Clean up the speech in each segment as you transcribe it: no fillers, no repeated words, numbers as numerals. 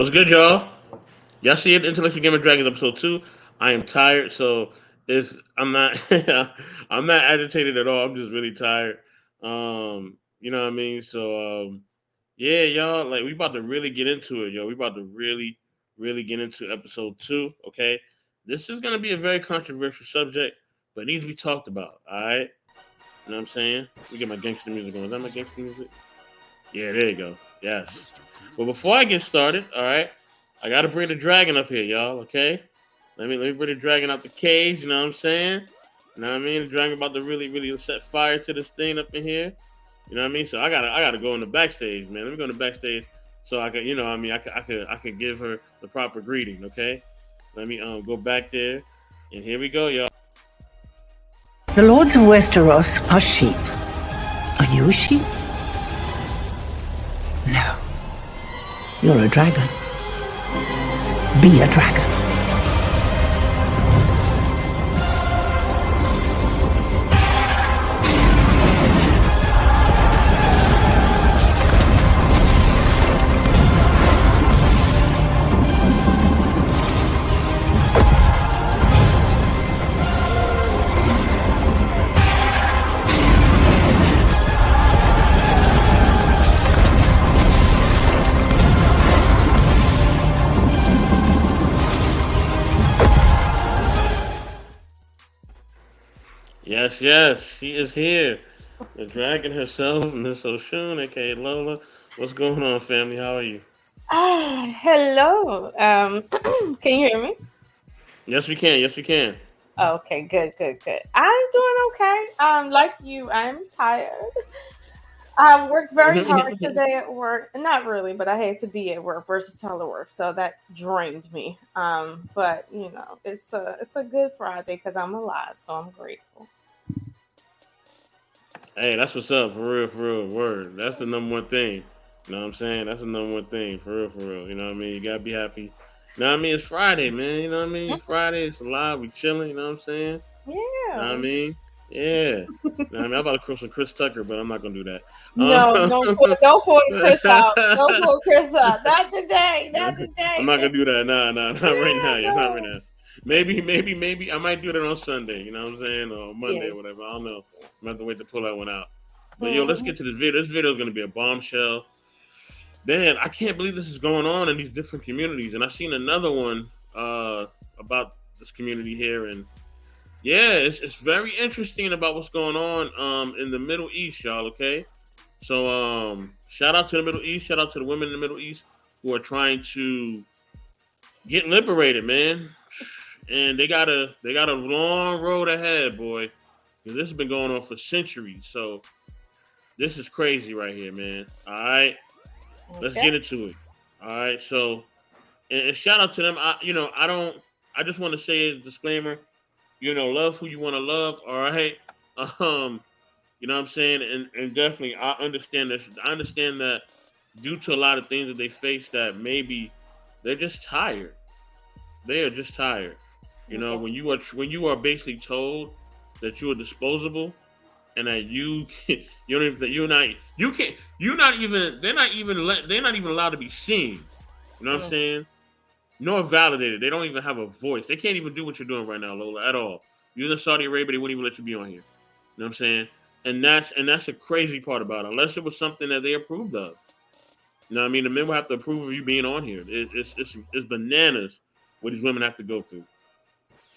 What's good, y'all? Y'all see it? Intellectual Game of Dragons episode 2. I am tired, so it's I'm not I'm not agitated at all. I'm just really tired. You know what I mean? So yeah, y'all, like we about to really get into it, yo. We about to really get into episode 2, okay? This is gonna be a very controversial subject, but it needs to be talked about, alright? You know what I'm saying? Let me get my gangster music on. Is that my gangster music? Yeah, there you go. Yes. But before I get started, all right, I gotta bring the dragon up here, y'all. Okay, let me bring the dragon out the cage. You know what I'm saying? You know what I mean? The dragon about to really set fire to this thing up in here. You know what I mean? So I gotta go in the backstage, man. Let me go in the backstage so I could, you know, what I mean, I could give her the proper greeting. Okay, let me go back there, and here we go, y'all. The lords of Westeros are sheep. Are you a sheep? No. You're a dragon. Be a dragon. Yes, yes, she is here. The dragon herself, Miss Oshun, aka Lola. What's going on, family? How are you? Hello. Can you hear me? Yes, we can. Yes, we can. Okay, good. I'm doing okay. Like you, I'm tired. I worked very hard today at work. Not really, but I had to be at work versus telework, so that drained me. But it's a good Friday because I'm alive, so I'm grateful. Hey, that's what's up, for real, word. That's the number one thing. You know what I'm saying? That's the number one thing, for real. You know what I mean? You gotta be happy. You know what I mean? It's Friday, man. You know what I mean? Friday, it's alive. We chilling. You know what I'm saying? You know what I Yeah. mean? Yeah. You know what I mean? I'm about to cross some Chris Tucker, but I'm not gonna do that. No, don't pull Chris out. Don't pull Chris out. Not today. Not I'm not today. gonna do that. Nah, not right now. Yeah, Yeah, not right no. now. Maybe I might do that on Sunday. You know what I'm saying, or Monday Yes. or whatever. I don't know. I'm gonna have to wait to pull that one out. But yo, let's Mhm. get to this video. This video is gonna be a bombshell. Man, I can't believe this is going on in these different communities. And I seen another one about this community here, and yeah, it's very interesting about what's going on in the Middle East, y'all. Okay, so shout out to the Middle East. Shout out to the women in the Middle East who are trying to get liberated, man. And they got a long road ahead, boy. 'Cause this has been going on for centuries. So this is crazy right here, man. All right, let's Okay. get into it. All right, so and shout out to them. I don't. I just want to say a disclaimer. Love who you want to love. All right. Um, you know what I'm saying, and definitely I understand this. I understand that due to a lot of things that they face, that maybe they're just tired. They are just tired. Okay. When you are basically told that you are disposable and that you don't even you're not you can't you're not even they're not even allowed to be seen. You know what I'm Mm. saying? Nor validated. They don't even have a voice. They can't even do what you're doing right now, Lola, at all. You're in Saudi Arabia, they wouldn't even let you be on here. You know what I'm saying? And that's the crazy part about it. Unless it was something that they approved of. You know what I mean? The men will have to approve of you being on here. It's bananas what these women have to go through.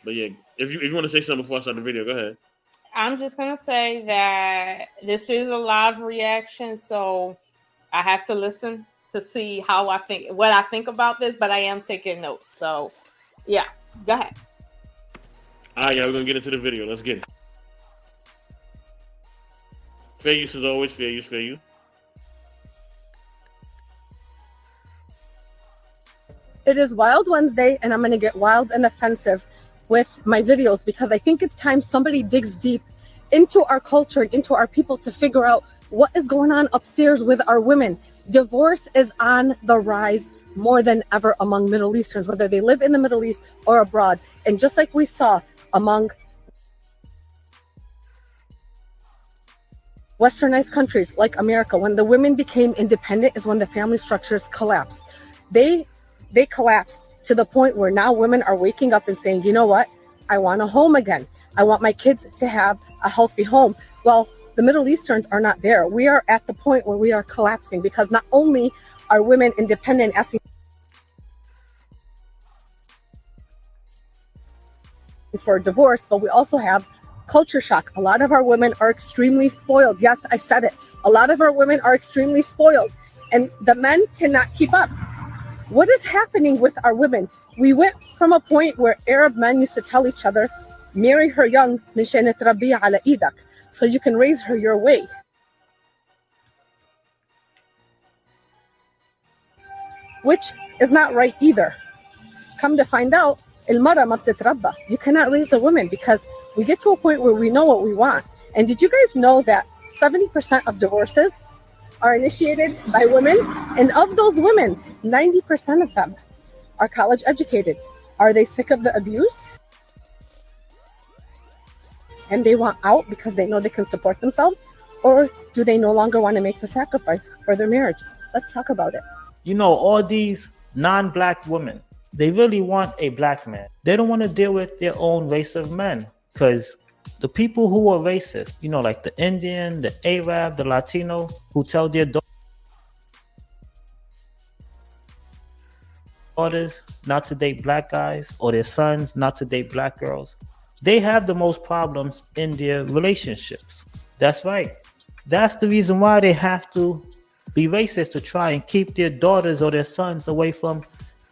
But yeah, if you want to say something before I start the video, go ahead. I'm just gonna say that this is a live reaction, so I have to listen to see what I think about this, but I am taking notes. So yeah, go ahead. All right, yeah, we're gonna get into the video. Let's get it. Fair use as always. Fair use. Fair use. It is Wild Wednesday, and I'm going to get wild and offensive with my videos because I think it's time somebody digs deep into our culture and into our people to figure out what is going on upstairs with our women. Divorce is on the rise more than ever among Middle Easterns, whether they live in the Middle East or abroad. And just like we saw among westernized countries like America, when the women became independent is when the family structures collapsed. They they collapsed to the point where now women are waking up and saying, you know what? I want a home again. I want my kids to have a healthy home. Well, the Middle Easterns are not there. We are at the point where we are collapsing because not only are women independent asking for a divorce, but we also have culture shock. A lot of our women are extremely spoiled. Yes, I said it. A lot of our women are extremely spoiled, and the men cannot keep up. What is happening with our women? We went from a point where Arab men used to tell each other, marry her young, مشان تربيها على إيدك, so you can raise her your way. Which is not right either. Come to find out, المرأة ما بتتربى. You cannot raise a woman because we get to a point where we know what we want. And did you guys know that 70% of divorces are initiated by women? And of those women, 90% of them are college educated. Are they sick of the abuse? And they want out because they know they can support themselves? Or do they no longer want to make the sacrifice for their marriage? Let's talk about it. You know, all these non-black women, they really want a black man. They don't want to deal with their own race of men because the people who are racist, you know, like the Indian, the Arab, the Latino, who tell their daughters not to date black guys or their sons not to date black girls, they have the most problems in their relationships. That's right. That's the reason why they have to be racist, to try and keep their daughters or their sons away from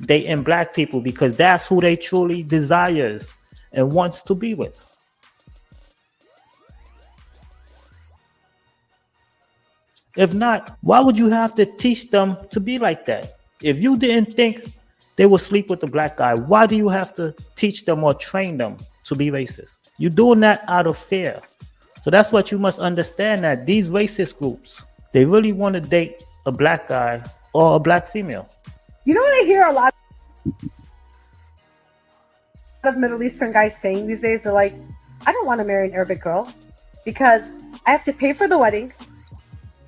dating black people, because that's who they truly desires and wants to be with. If not, why would you have to teach them to be like that? If you didn't think they would sleep with the black guy, why do you have to teach them or train them to be racist? You're doing that out of fear. So that's what you must understand, that these racist groups, they really want to date a black guy or a black female. You know what I hear a lot of Middle Eastern guys saying these days? They're like, I don't want to marry an Arabic girl because I have to pay for the wedding,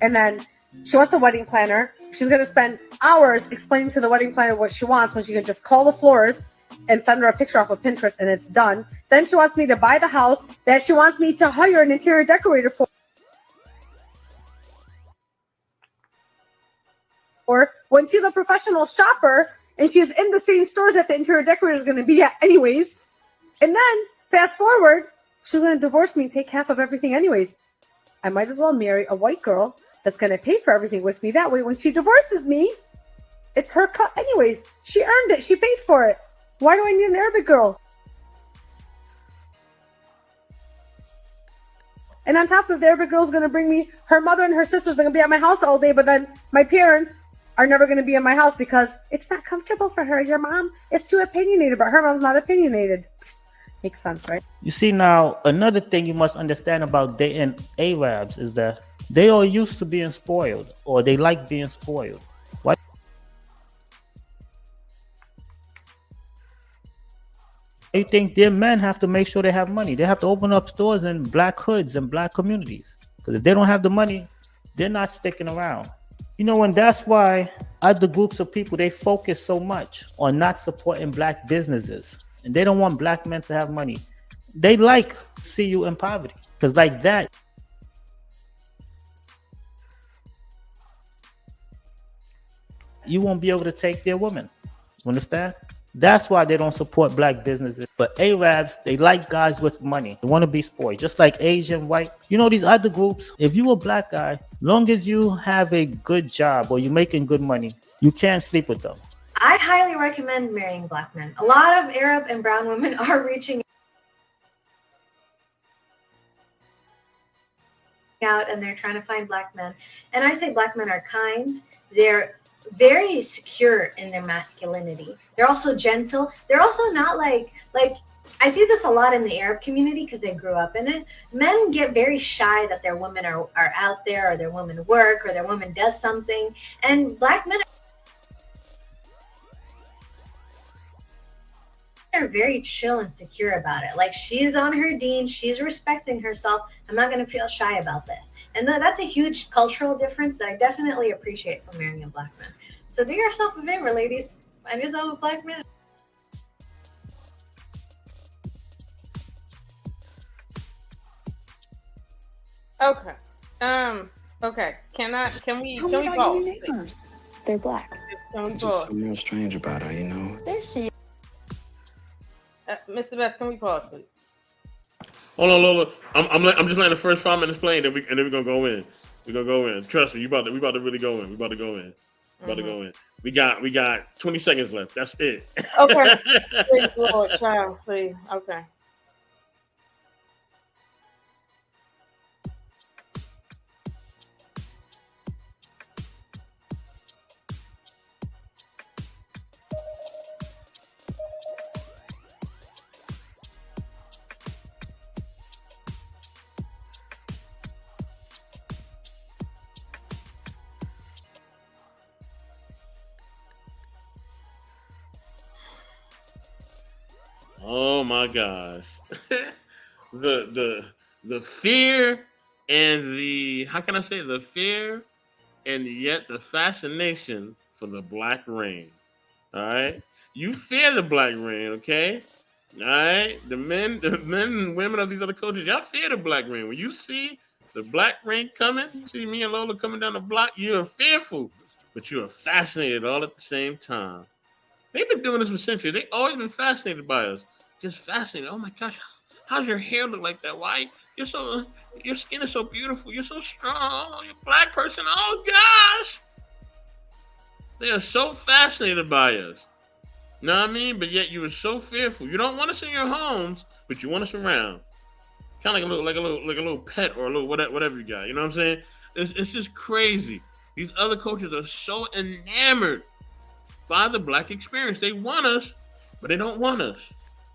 and then she wants a wedding planner. She's going to spend hours explaining to the wedding planner what she wants when she can just call the florist and send her a picture off of Pinterest and it's done. Then she wants me to buy the house that she wants me to hire an interior decorator for. Or when she's a professional shopper and she's in the same stores that the interior decorator is going to be at anyways. And then fast forward, she's going to divorce me and take half of everything anyways. I might as well marry a white girl that's going to pay for everything with me. That way, when she divorces me, it's her cut anyways. She earned it. She paid for it. Why do I need an Arabic girl? And on top of the Arabic girl's going to bring me, her mother and her sisters are going to be at my house all day, but then my parents are never going to be in my house because it's not comfortable for her. Your mom is too opinionated, but her mom's not opinionated. Makes sense, right? You see, now, another thing you must understand about dating Arabs is that they are used to being spoiled, or they like being spoiled. Why? You think their men have to make sure they have money? They have to open up stores in black hoods and black communities. Because if they don't have the money, they're not sticking around. You know, and that's why other groups of people, they focus so much on not supporting black businesses. And they don't want black men to have money. They like to see you in poverty. Because like that, you won't be able to take their women. You understand? That's why they don't support black businesses. But Arabs, they like guys with money. They want to be spoiled. Just like Asian, white. You know, these other groups, if you a black guy, long as you have a good job or you're making good money, you can't sleep with them. I highly recommend marrying black men. A lot of Arab and brown women are reaching out and they're trying to find black men. And I say black men are kind. They're very secure in their masculinity. They're also gentle. They're also not like I see this a lot in the Arab community because they grew up in it. Men get very shy that their women are out there, or their women work, or their woman does something. And black men are very chill and secure about it. Like, she's on her deen, she's respecting herself. I'm not going to feel shy about this. And that's a huge cultural difference that I definitely appreciate from marrying a black man. So do yourself a favor, ladies. Find yourself a black man. Okay. Okay. Can we Tell go? me about your neighbors. They're black. Can we Just go? something real strange about her, you know. There she Mr. Best, can we pause, please? Hold on, Lola. I'm just letting the first 5 minutes play, and then we're gonna go in. We're gonna go in. Trust me, we about to really go in. We about to go in. We got 20 seconds left. That's it. Okay. Please, Lord, child, please. Okay. Oh my gosh. the fear and the the fear and yet the fascination for the black rain. All right. You fear the black rain, okay? All right. The men and women of these other cultures, y'all fear the black rain. When you see the black rain coming, see me and Lola coming down the block, you're fearful, but you are fascinated all at the same time. They've been doing this for centuries. They've always been fascinated by us. Just fascinated. Oh my gosh, how's your hair look like that? Why your skin is so beautiful? You're so strong. You're a black person. Oh gosh, they are so fascinated by us. You know what I mean? But yet you are so fearful. You don't want us in your homes, but you want us around. Kind of like a little pet or a little whatever you got. You know what I'm saying? It's just crazy. These other cultures are so enamored by the black experience. They want us, but they don't want us.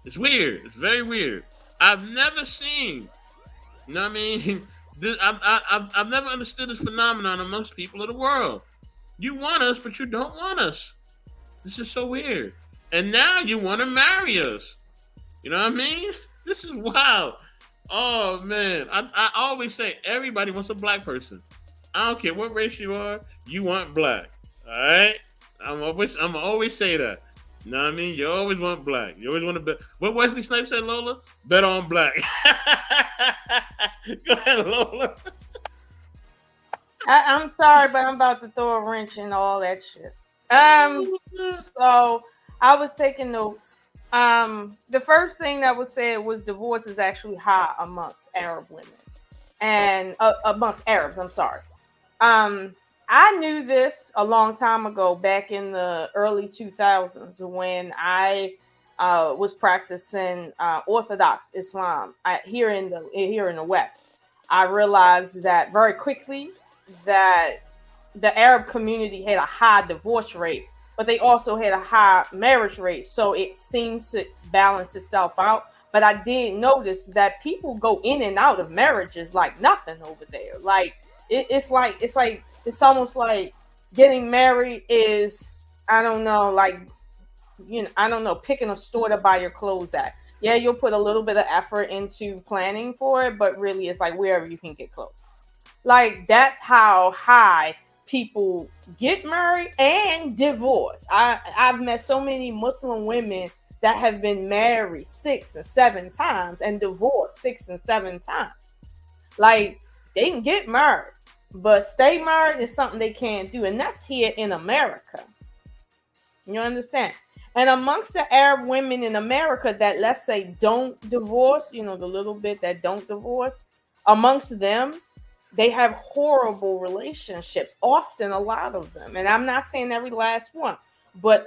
It's weird. It's very weird. I've never seen, you know what I mean? I've never understood this phenomenon amongst people of the world. You want us, but you don't want us. This is so weird. And now you want to marry us. You know what I mean? This is wild. Oh, man. I always say everybody wants a black person. I don't care what race you are. You want black. All right? I'm always say that. You know what I mean? You always want black. You always want to bet. What Wesley Snipes said, Lola? Bet on black. Go ahead, Lola. I'm sorry, but I'm about to throw a wrench in all that shit. So I was taking notes. The first thing that was said was divorce is actually high amongst Arab women and amongst Arabs. I'm sorry. I knew this a long time ago, back in the early 2000s, when I was practicing Orthodox Islam here in the West. I realized that very quickly that the Arab community had a high divorce rate, but they also had a high marriage rate. So it seemed to balance itself out. But I did notice that people go in and out of marriages like nothing over there. Like it's almost like getting married is, I don't know, picking a store to buy your clothes at. Yeah, you'll put a little bit of effort into planning for it, but really it's like wherever you can get clothes. Like that's how high people get married and divorced. I've met so many Muslim women that have been married 6 and 7 times and divorced 6 and 7 times. Like they can get married, but stay married is something they can't do. And that's here in America. You understand? And amongst the Arab women in America that, let's say, don't divorce, the little bit that don't divorce, amongst them, they have horrible relationships, often a lot of them. And I'm not saying every last one, but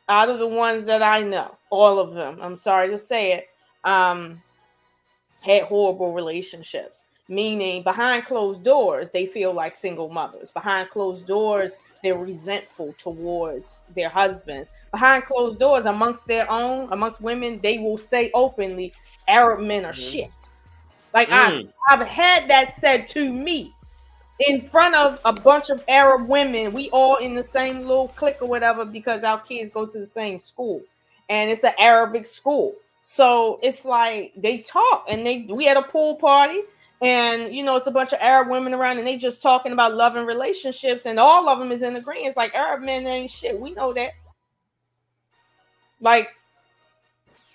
out of the ones that I know, all of them, I'm sorry to say it, had horrible relationships. Meaning behind closed doors, they feel like single mothers. Behind closed doors, they're resentful towards their husbands. Behind closed doors, amongst women, they will say openly, Arab men are shit. Like I've had that said to me in front of a bunch of Arab women. We all in the same little clique or whatever because our kids go to the same school. And it's an Arabic school. So it's like they talk and we had a pool party. And, it's a bunch of Arab women around and they just talking about love and relationships. And all of them is in agreement. It's like Arab men ain't shit. We know that. like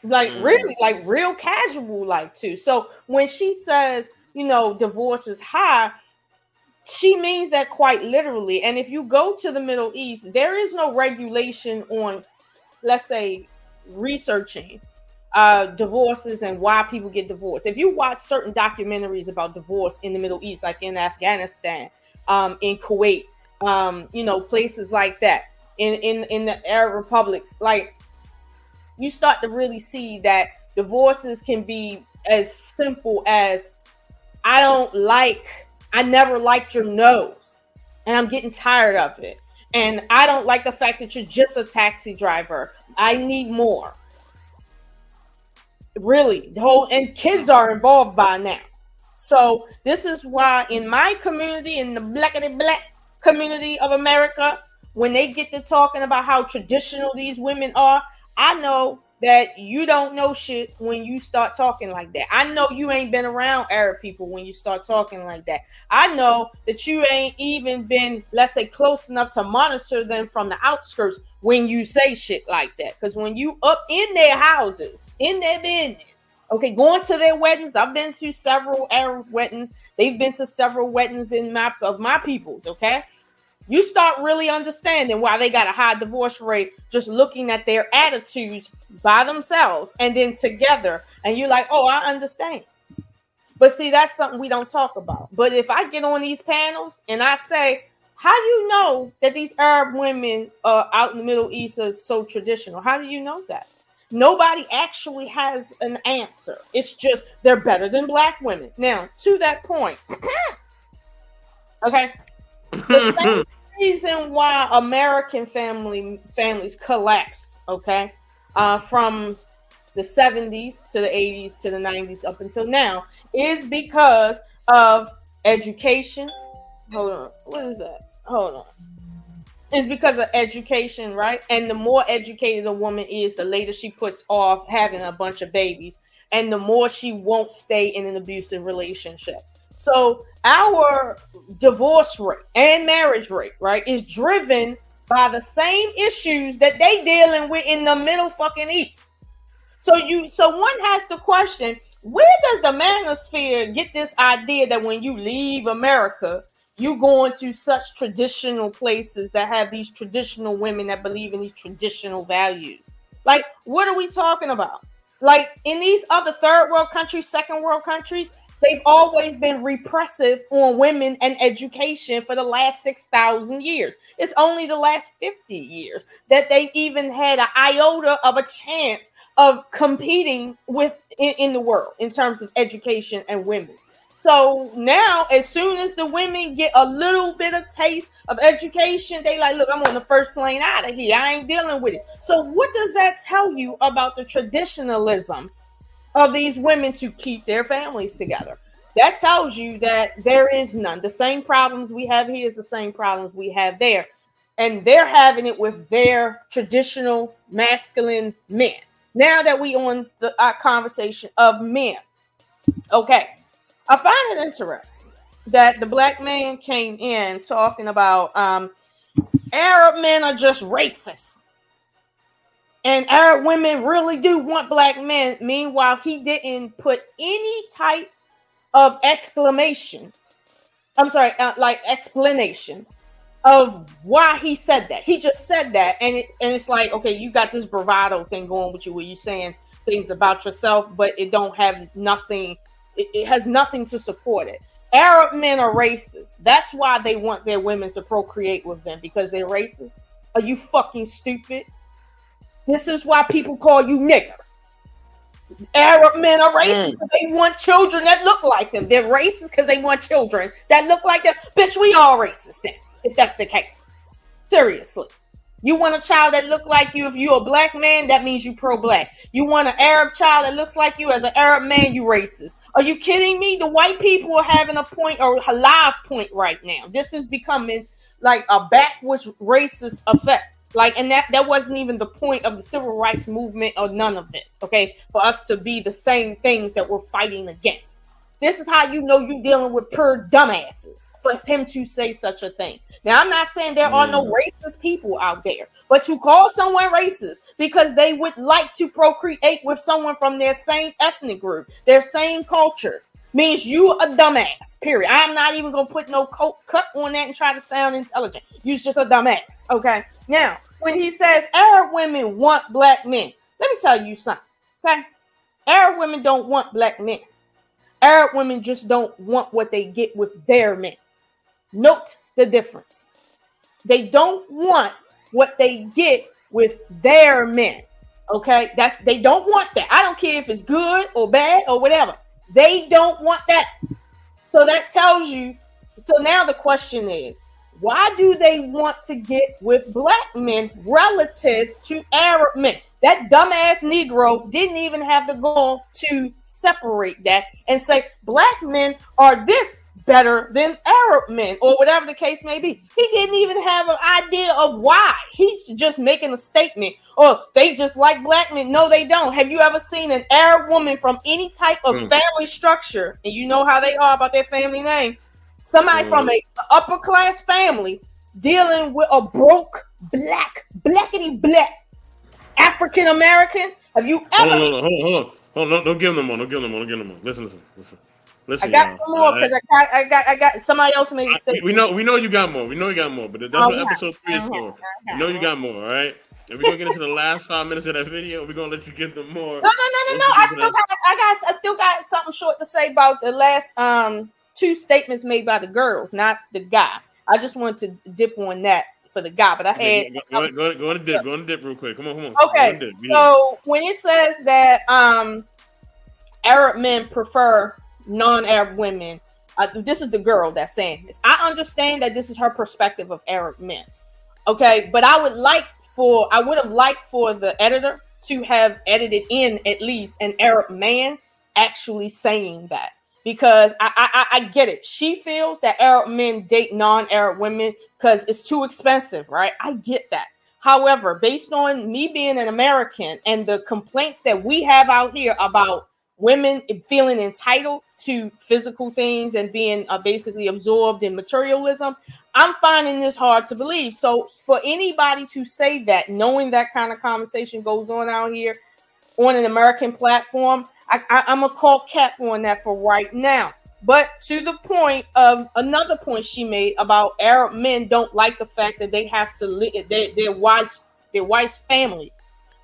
really, like real casual, like too. So when she says, you know, divorce is high, she means that quite literally. And if you go to the Middle East, there is no regulation on, let's say, researching divorces and why people get divorced. If you watch certain documentaries about divorce in the Middle East, like in Afghanistan, in Kuwait, you know, places like that, in the Arab republics, like, you start to really see that divorces can be as simple as, I never liked your nose and I'm getting tired of it. And I don't like the fact that you're just a taxi driver. I need more. Really, and kids are involved by now. So this is why in my community, in the black community of America, when they get to talking about how traditional these women are, I know that you don't know shit when you start talking like that. I know you ain't been around Arab people when you start talking like that. I know that you ain't even been, let's say, close enough to monitor them from the outskirts when you say shit like that. Because when you up in their houses, in their business, okay, going to their weddings. I've been to several Arab weddings. They've been to several weddings of my peoples, okay? You start really understanding why they got a high divorce rate just looking at their attitudes by themselves and then together. And you're like, oh, I understand. But see, that's something we don't talk about. But if I get on these panels and I say, how do you know that these Arab women out in the Middle East are so traditional? How do you know that? Nobody actually has an answer. It's just they're better than black women. Now, to that point, okay, the same reason why American families collapsed, okay, from the 70s to the 80s to the 90s up until now, is because of education. Hold on. What is that? Hold on. It's because of education, right? And the more educated a woman is, the later she puts off having a bunch of babies, and the more she won't stay in an abusive relationship. So our divorce rate and marriage rate, right, is driven by the same issues that they dealing with in the Middle fucking East. So one has to question, where does the manosphere get this idea that when you leave America, you go into such traditional places that have these traditional women that believe in these traditional values? Like, what are we talking about? Like, in these other third world countries, second world countries, they've always been repressive on women and education for the last 6,000 years. It's only the last 50 years that they've even had an iota of a chance of competing with in the world in terms of education and women. So now, as soon as the women get a little bit of taste of education, they like, look, I'm on the first plane out of here. I ain't dealing with it. So what does that tell you about the traditionalism of these women to keep their families together? That tells you that there is none. The same problems we have here is the same problems we have there. And they're having it with their traditional masculine men. Now that we on our conversation of men. Okay. I find it interesting that the black man came in talking about Arab men are just racist. And Arab women really do want black men. Meanwhile, he didn't put any type of explanation of why he said that. He just said that, and it's like, okay, you got this bravado thing going with you where you're saying things about yourself, but it don't have nothing. It has nothing to support it. Arab men are racist. That's why they want their women to procreate with them, because they're racist. Are you fucking stupid? This is why people call you nigger. Arab men are racist because they want children that look like them. They're racist because they want children that look like them. Bitch, we all racist then, if that's the case. Seriously. You want a child that look like you. If you're a black man, that means you pro-black. You want an Arab child that looks like you as an Arab man, you racist. Are you kidding me? The white people are having a point, or a live point right now. This is becoming like a backwards racist effect. Like, and that wasn't even the point of the civil rights movement or none of this, okay? For us to be the same things that we're fighting against. This is how you know you're dealing with pure dumbasses for him to say such a thing. Now, I'm not saying there are no racist people out there, but to call someone racist because they would like to procreate with someone from their same ethnic group, their same culture, means you a dumbass, period. I'm not even going to put no cut on that and try to sound intelligent. You're just a dumbass, okay? Now, when he says Arab women want black men, let me tell you something, okay? Arab women don't want black men. Arab women just don't want what they get with their men. Note the difference. They don't want what they get with their men, okay? They don't want that. I don't care if it's good or bad or whatever. They don't want that. So that tells you. So now the question is, why do they want to get with black men relative to Arab men? That dumbass Negro didn't even have the goal to separate that and say black men are this better than Arab men or whatever the case may be. He didn't even have an idea of why. He's just making a statement. Oh, they just like black men. No, they don't. Have you ever seen an Arab woman from any type of family structure? And you know how they are about their family name. Somebody from an upper class family dealing with a broke blackity black African American. Have you ever? Hold on. Don't give them more. Listen. I got some more because I got somebody else made a statement. We know you got more. But that's what episode 3 is for. We know you got more. All right. And we're gonna get into the last 5 minutes of that video. We're gonna let you give them more. No. I still got something short to say about the last 2 statements made by the girls, not the guy. I just wanted to dip on that for the guy, but I had go on a dip real quick. Come on. Okay, so when it says that Arab men prefer non-Arab women, this is the girl that's saying this. I understand that this is her perspective of Arab men. Okay, but I would have liked for the editor to have edited in at least an Arab man actually saying that. Because I get it. She feels that Arab men date non-Arab women because it's too expensive, right? I get that. However, based on me being an American and the complaints that we have out here about women feeling entitled to physical things and being basically absorbed in materialism, I'm finding this hard to believe. So for anybody to say that, knowing that kind of conversation goes on out here on an American platform, I'm going to call cap on that for right now. But to the point of another point she made about Arab men don't like the fact that they have to live, their wife's family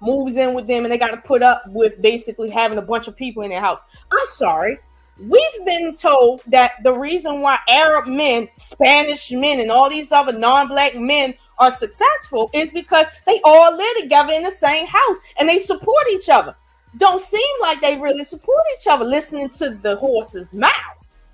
moves in with them and they got to put up with basically having a bunch of people in their house. I'm sorry. We've been told that the reason why Arab men, Spanish men, and all these other non-black men are successful is because they all live together in the same house and they support each other. Don't seem like they really support each other, listening to the horse's mouth.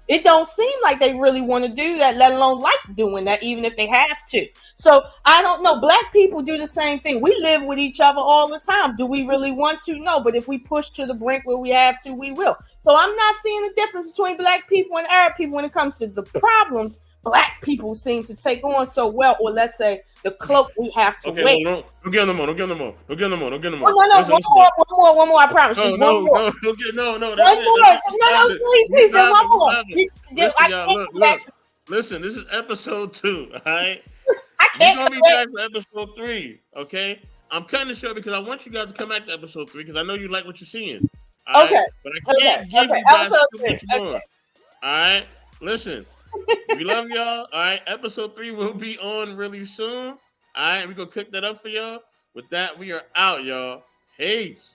It don't seem like they really want to do that, let alone like doing that, even if they have to. So I don't know. Black people do the same thing. We live with each other all the time. Do we really want to? No. But if we push to the brink where we have to, we will. So I'm not seeing the difference between black people and Arab people when it comes to the problems black people seem to take on so well, or let's say the cloak we have to wear. No, give them more. One more, I promise. Just one more. Please. There's one more. Listen, this is episode 2, all right? I can't. We're gonna be back for episode 3, okay? I'm cutting the show because I want you guys to come back to episode 3 because I know you like what you're seeing. Okay. Right? But I can't give you guys too much more. All right? Listen. We love y'all. All right. Episode 3 will be on really soon. All right. We're going to cook that up for y'all. With that, we are out, y'all. Peace.